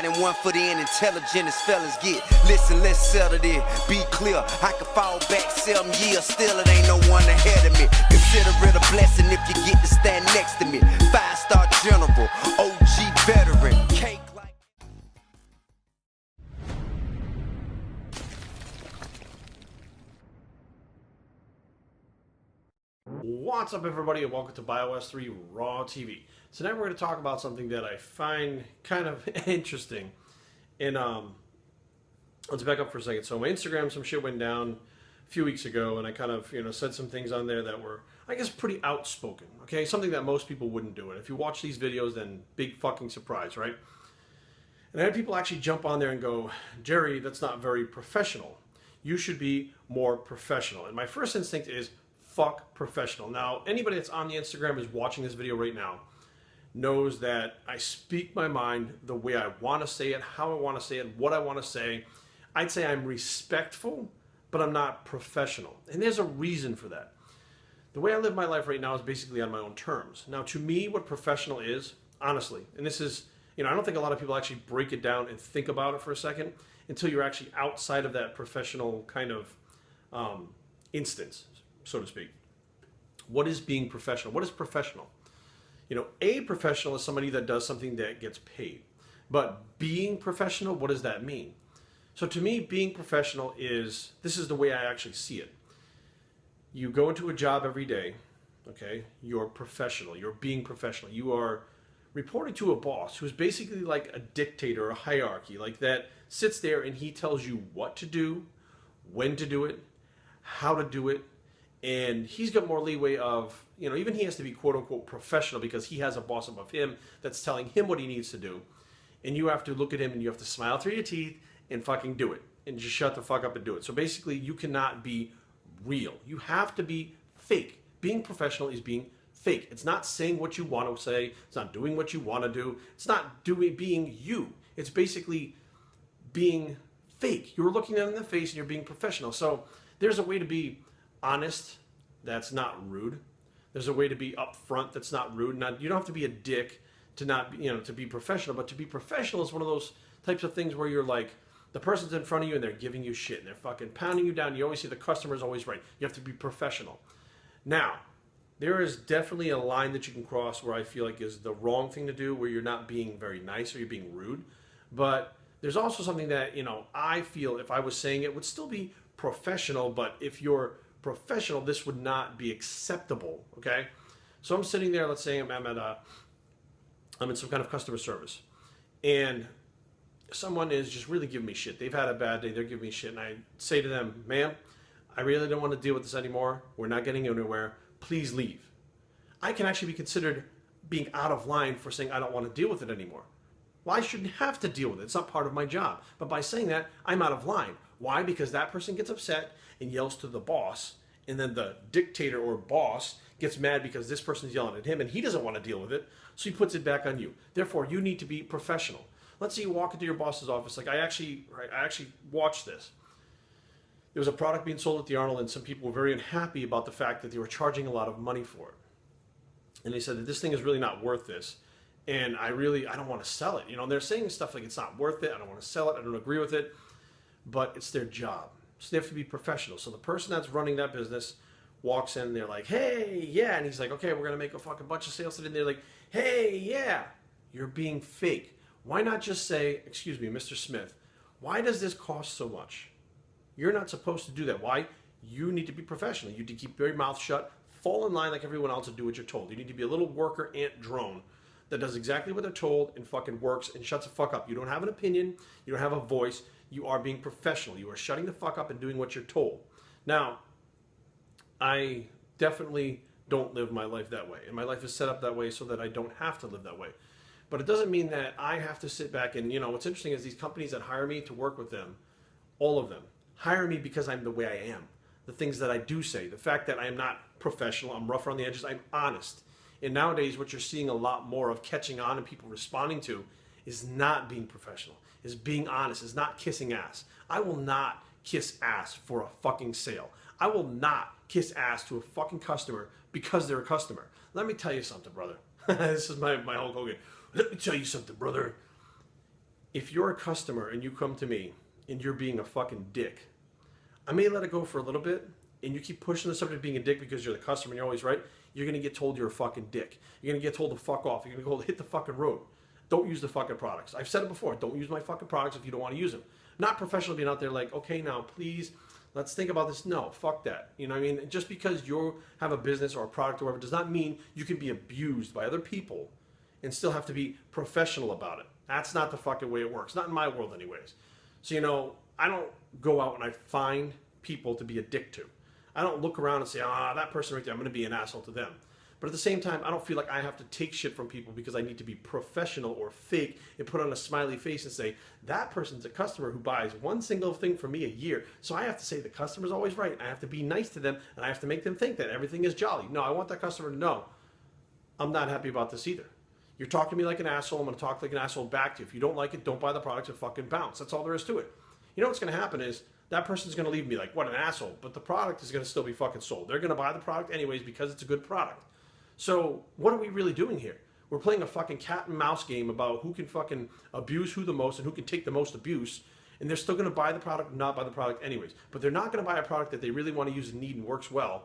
mind and one for the intelligent as fellas get. Listen, let's settle this. Be clear, I could fall back 7 years, still it ain't no one ahead of me. Consider it a blessing if you get to stand next to me. 5-star general, OG veteran, cake like. What's up, everybody, and welcome to BioS3 Raw TV. Tonight we're going to talk about something that I find kind of interesting. And let's back up for a second. So my Instagram, some shit went down a few weeks ago, and I kind of said some things on there that were, I guess, pretty outspoken. Okay, something that most people wouldn't do. And if you watch these videos, then big fucking surprise, right? And I had people actually jump on there and go, Jerry, that's not very professional. You should be more professional. And my first instinct is, fuck professional. Now, anybody that's on the Instagram is watching this video right now knows that I speak my mind the way I want to say it, how I want to say it, what I want to say. I'd say I'm respectful, but I'm not professional. And there's a reason for that. The way I live my life right now is basically on my own terms. Now, to me, what professional is, honestly, and this is, I don't think a lot of people actually break it down and think about it for a second until you're actually outside of that professional kind of instance, so to speak. What is being professional? What is professional? A professional is somebody that does something that gets paid. But being professional, what does that mean? So to me, being professional is, this is the way I actually see it. You go into a job every day, okay? You're professional. You're being professional. You are reporting to a boss who's basically like a dictator, a hierarchy, like that sits there and he tells you what to do, when to do it, how to do it. And he's got more leeway of, even he has to be quote unquote professional because he has a boss above him that's telling him what he needs to do. And you have to look at him and you have to smile through your teeth and fucking do it. And just shut the fuck up and do it. So basically you cannot be real. You have to be fake. Being professional is being fake. It's not saying what you want to say. It's not doing what you want to do. It's not being you. It's basically being fake. You're looking them in the face and you're being professional. So there's a way to be honest that's not rude. There's a way to be upfront that's not rude. You don't have to be a dick to not to be professional, but to be professional is one of those types of things where you're like, the person's in front of you and they're giving you shit and they're fucking pounding you down. You always see the customer's always right. You have to be professional. Now, there is definitely a line that you can cross where I feel like is the wrong thing to do, where you're not being very nice or you're being rude. But there's also something that, I feel if I was saying it would still be professional, but if you're professional, this would not be acceptable, okay? So I'm sitting there, let's say I'm in some kind of customer service, and someone is just really giving me shit. They've had a bad day, they're giving me shit, and I say to them, ma'am, I really don't want to deal with this anymore. We're not getting anywhere. Please leave. I can actually be considered being out of line for saying I don't want to deal with it anymore. Well, I shouldn't have to deal with it. It's not part of my job. But by saying that, I'm out of line. Why? Because that person gets upset and yells to the boss, and then the dictator or boss gets mad because this person's yelling at him and he doesn't want to deal with it, so he puts it back on you. Therefore, you need to be professional. Let's say you walk into your boss's office. Like I actually watched this. There was a product being sold at the Arnold, and some people were very unhappy about the fact that they were charging a lot of money for it. And they said that this thing is really not worth this. And I don't want to sell it. They're saying stuff like it's not worth it. I don't want to sell it. I don't agree with it. But it's their job. So they have to be professional. So the person that's running that business walks in and they're like, hey, yeah. And he's like, okay, we're going to make a fucking bunch of sales today. And they're like, hey, yeah. You're being fake. Why not just say, excuse me, Mr. Smith, why does this cost so much? You're not supposed to do that. Why? You need to be professional. You need to keep your mouth shut, fall in line like everyone else and do what you're told. You need to be a little worker ant drone that does exactly what they're told and fucking works and shuts the fuck up. You don't have an opinion. You don't have a voice. You are being professional. You are shutting the fuck up and doing what you're told. Now, I definitely don't live my life that way. And my life is set up that way so that I don't have to live that way. But it doesn't mean that I have to sit back and, what's interesting is these companies that hire me to work with them, all of them, hire me because I'm the way I am. The things that I do say, the fact that I am not professional, I'm rough around the edges, I'm honest. And nowadays, what you're seeing a lot more of catching on and people responding to is not being professional, is being honest, is not kissing ass. I will not kiss ass for a fucking sale. I will not kiss ass to a fucking customer because they're a customer. Let me tell you something, brother. This is my Hulk Hogan. Let me tell you something, brother. if you're a customer and you come to me and you're being a fucking dick, I may let it go for a little bit, and you keep pushing the subject of being a dick because you're the customer and you're always right, you're going to get told you're a fucking dick. You're going to get told to fuck off. You're going to get told to hit the fucking road. Don't use the fucking products. I've said it before. Don't use my fucking products if you don't want to use them. Not professional being out there like, okay, now please, let's think about this. No, fuck that. You know what I mean? Just because you have a business or a product or whatever does not mean you can be abused by other people and still have to be professional about it. That's not the fucking way it works. Not in my world anyways. So, you know, I don't go out and I find people to be a dick to. I don't look around and say, that person right there, I'm going to be an asshole to them. But at the same time, I don't feel like I have to take shit from people because I need to be professional or fake and put on a smiley face and say, that person's a customer who buys one single thing from me a year. So I have to say the customer's always right. I have to be nice to them and I have to make them think that everything is jolly. No, I want that customer to know I'm not happy about this either. You're talking to me like an asshole. I'm going to talk like an asshole back to you. If you don't like it, don't buy the product and fucking bounce. That's all there is to it. You know what's going to happen is that person's going to leave me like, what an asshole. But the product is going to still be fucking sold. They're going to buy the product anyways because it's a good product. So what are we really doing here? We're playing a fucking cat and mouse game about who can fucking abuse who the most and who can take the most abuse. And they're still going to buy the product and not buy the product anyways. But they're not going to buy a product that they really want to use and need and works well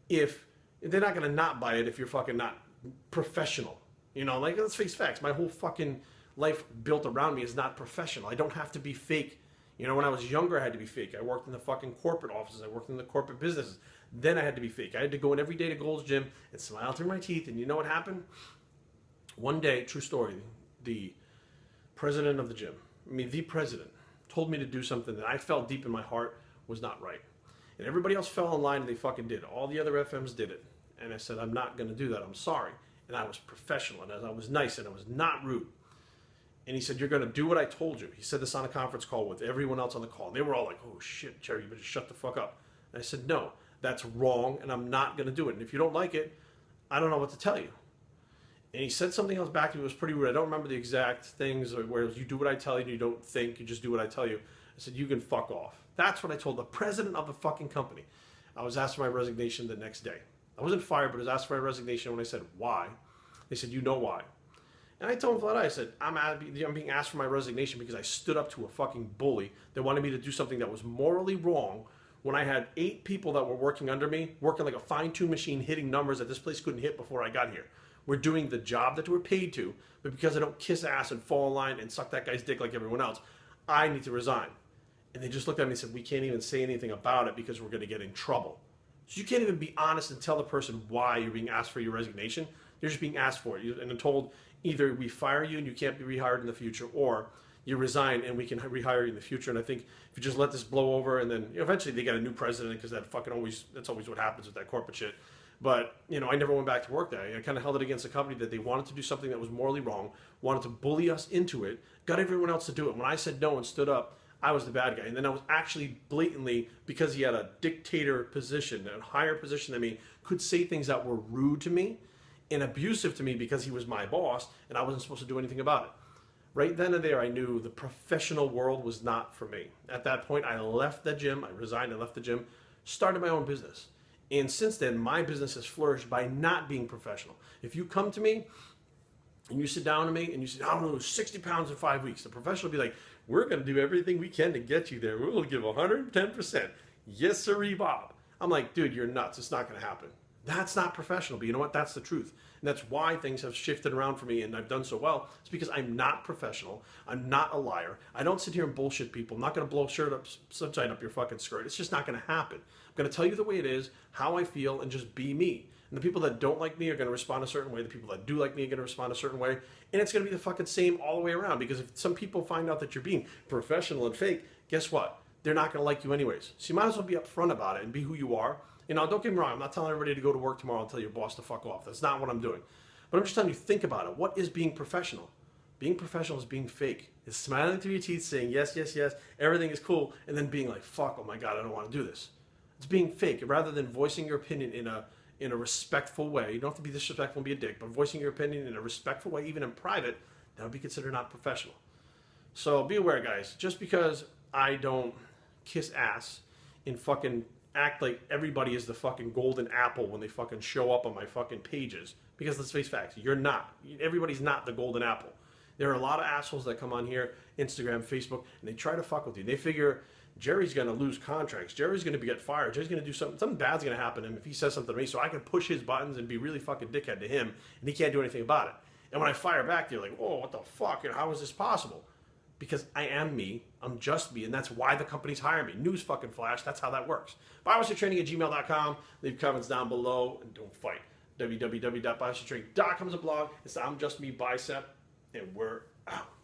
if they're not going to not buy it if you're fucking not professional. You know, like, let's face facts. My whole fucking life built around me is not professional. I don't have to be fake. You know, when I was younger, I had to be fake. I worked in the fucking corporate offices. I worked in the corporate businesses. Then I had to be fake. I had to go in every day to Gold's Gym and smile through my teeth. And you know what happened? One day, true story, the president of the gym, the president, told me to do something that I felt deep in my heart was not right. And everybody else fell in line and they fucking did. All the other FMs did it. And I said, I'm not going to do that. I'm sorry. And I was professional and I was nice and I was not rude. And he said, you're going to do what I told you. He said this on a conference call with everyone else on the call. They were all like, oh shit, Jerry, you better shut the fuck up. And I said, no, that's wrong and I'm not going to do it. And if you don't like it, I don't know what to tell you. And he said something else back to me. It was pretty rude. I don't remember the exact things where it was, you do what I tell you, you don't think, you just do what I tell you. I said, you can fuck off. That's what I told the president of the fucking company. I was asked for my resignation the next day. I wasn't fired, but I was asked for my resignation. When I said, why? They said, you know why? And I told him flat out, I said, I'm being asked for my resignation because I stood up to a fucking bully that wanted me to do something that was morally wrong when I had 8 people that were working under me, working like a fine-tune machine, hitting numbers that this place couldn't hit before I got here. We're doing the job that we're paid to, but because I don't kiss ass and fall in line and suck that guy's dick like everyone else, I need to resign. And they just looked at me and said, we can't even say anything about it because we're going to get in trouble. So you can't even be honest and tell the person why you're being asked for your resignation. You're just being asked for it. And they're told either we fire you and you can't be rehired in the future, or you resign and we can rehire you in the future. And I think if you just let this blow over and then eventually they get a new president, because that's always what happens with that corporate shit. But, you know, I never went back to work there. I kind of held it against the company that they wanted to do something that was morally wrong, wanted to bully us into it, got everyone else to do it. When I said no and stood up, I was the bad guy. And then I was actually blatantly, because he had a dictator position, a higher position than me, could say things that were rude to me and abusive to me because he was my boss and I wasn't supposed to do anything about it. Right then and there, I knew the professional world was not for me. At that point, I left the gym. I resigned and left the gym, started my own business. And since then, my business has flourished by not being professional. If you come to me and you sit down to me and you say, I'm going to lose 60 pounds in 5 weeks, the professional will be like, we're going to do everything we can to get you there. We'll give 110%. Yes, sirree, Bob. I'm like, dude, you're nuts. It's not going to happen. That's not professional, but you know what? That's the truth. And that's why things have shifted around for me and I've done so well. It's because I'm not professional. I'm not a liar. I don't sit here and bullshit people. I'm not going to blow sunshine up your fucking skirt. It's just not going to happen. I'm going to tell you the way it is, how I feel, and just be me. And the people that don't like me are going to respond a certain way. The people that do like me are going to respond a certain way. And it's going to be the fucking same all the way around, because if some people find out that you're being professional and fake, guess what? They're not going to like you anyways. So you might as well be upfront about it and be who you are. You know, don't get me wrong. I'm not telling everybody to go to work tomorrow and tell your boss to fuck off. That's not what I'm doing. But I'm just telling you, think about it. What is being professional? Being professional is being fake. It's smiling through your teeth, saying yes, yes, yes, everything is cool, and then being like, fuck, oh my God, I don't want to do this. It's being fake. Rather than voicing your opinion in a respectful way, you don't have to be disrespectful and be a dick, but voicing your opinion in a respectful way, even in private, that would be considered not professional. So be aware, guys. Just because I don't kiss ass and fucking act like everybody is the fucking golden apple when they fucking show up on my fucking pages, because let's face facts, you're not. Everybody's not the golden apple. There are a lot of assholes that come on here, Instagram, Facebook, and they try to fuck with you. They figure Jerry's going to lose contracts. Jerry's going to get fired. Jerry's going to do something bad's going to happen to him if he says something to me, so I can push his buttons and be really fucking dickhead to him, and he can't do anything about it. And when I fire back, they're like, oh, what the fuck? And how is this possible? Because I am me. I'm just me, and that's why the companies hire me. News fucking flash. That's how that works. Biowesttraining@gmail.com. Leave comments down below, and don't fight. www.biowesttraining.com is a blog. It's the I'm Just Me Bicep, and we're out.